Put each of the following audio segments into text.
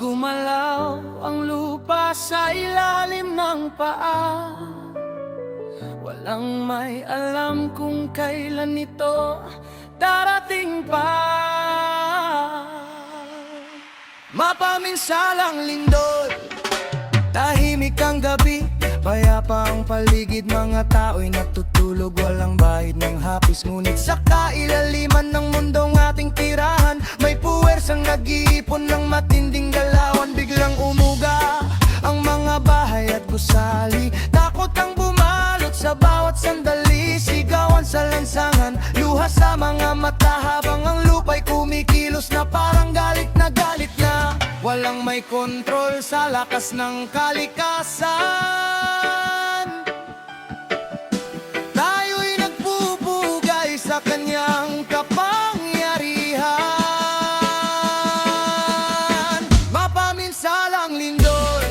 Gumalaw ang lupa sa ilalim ng paa. Walang may alam kung kailan ito darating pa. Mapaminsalang lindol, tahimik ang gabi, payapa ang paligid, mga tao'y natutulog, walang bahid ng hapis. Ngunit sa kailaliman ng mundong ating tirahan, may puwersang nag-iipon ng matinding galawan. Biglang umuga ang mga bahay at gusali, takot ang bumalot sa bawat sandali. Sigawan sa lansangan, luha sa mga mata, habang ang lupa'y kumikilos na parang galit na galit na. Walang may kontrol sa lakas ng kalikasan. Tayo'y nagpupugay sa kanyang kapangyarihan. Mapaminsalang lindol,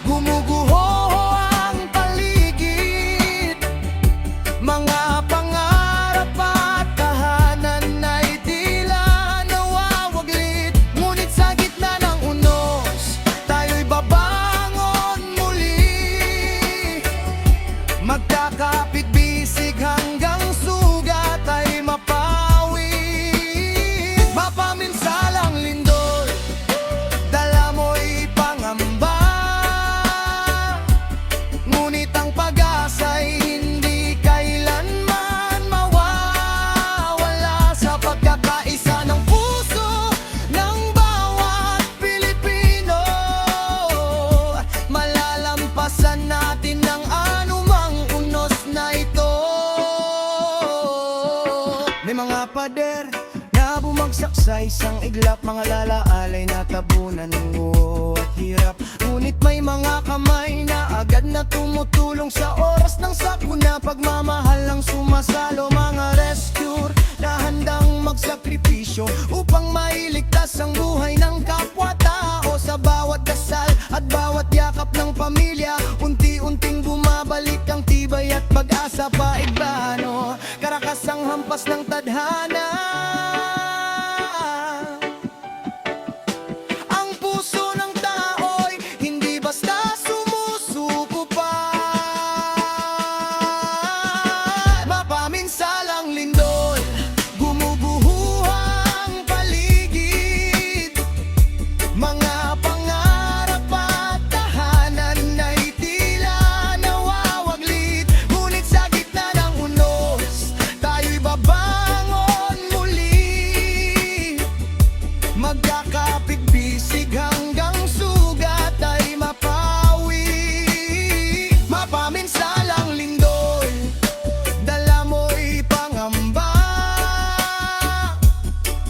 gumuguho ang paligid, mga pangarap at tahanan ay tila nawawaglit. Ngunit sa gitna ng unos, tayo'y babangon muli, magkakapit bisig hanggang sugat ay mapawi. Mapaminsalang lindol, dala mo'y pangamba, ngunit ang pag-asa'y hindi kailanman mawawala. Sa pagkakaisa ng puso ng bawat Pilipino, malalampasan natin ang anumang unos na ito. May mga pader na bumagsak sa isang iglap, mga lalaalay na tabunan ng buho at hirap. Ngunit may mga kamay na agad na tumutulong sa oras ng sakuna. Pagmamahal ang sumasalo, mga rescuer na handang magsakripisyo upang mailigtas ang buhay ng kapwa-tao. Sa bawat dasal at bawat yakap ng pamilya, unti-unting bumabalik ang tibay at pag-asa. Paiglano, karakas ang hampas ng tadhana. Ang puso ng tao'y hindi basta sumusuko pa. Mapaminsalang lindol, gumuguho ang paligid, mga pangarap at tahanan ay tila nawawaglit. Ngunit sa gitna ng unos, tayo'y babangon muli, magkakapit bisig hanggang sugat ay mapawi. Mapaminsalang lindol, dala mo'y pangamba,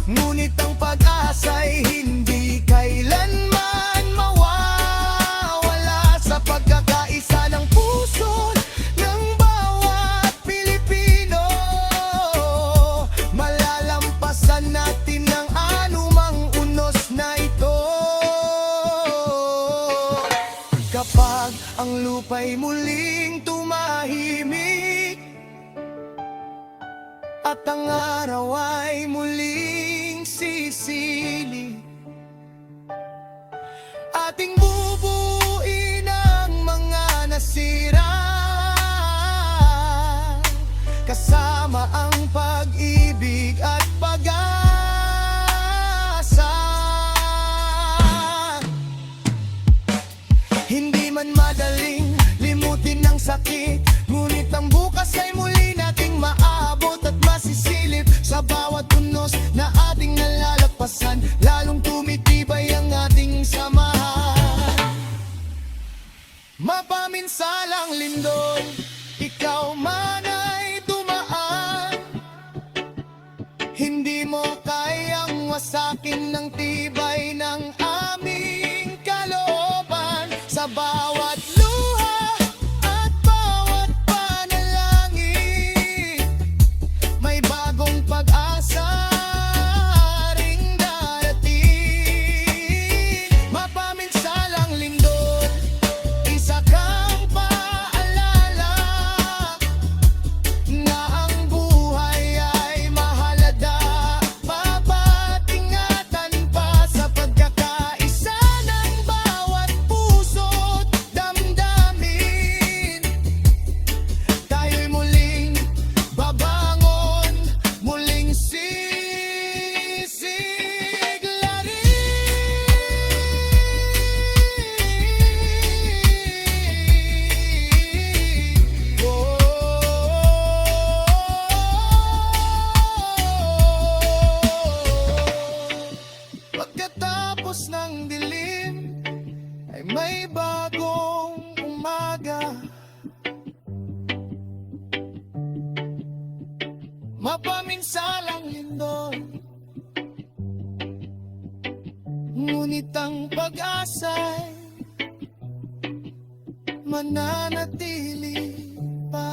ngunit ang pag-asa'y hindi kailanman mawawala. Sa pagkakaisa ng puso ng bawat Pilipino, malalampasan natin ang anumang unos na ito. Kapag ang lupa'y muling tumahimik at ang araw ay muling sisilip, ating bubuin ang mga nasira, kasama ang pag-ibig at pag-asa. Hindi man madaling limutin ang sakit, ngunit ang bukas ay muli nating maabot at masisilip. Sa bawat unos na ating nalalagpasan, lalong tumitibay ang ating samahan. Mapaminsalang lindol, ikaw man ay dumaan, hindi mo kayang wasakin ng tibay ng aming kalooban. Sa bawat luha at bawat panalangin, may bagong pag-asa ring darating. Mapaminsalang lindol, isa kang paalala na ang buhay ay mahalada. Papatingatan pa sa pagkakaisa. Pagkatapos ng dilim ay may bagong umaga. Mapaminsalang lindol, ngunit ang pag-asa'y mananatili pa.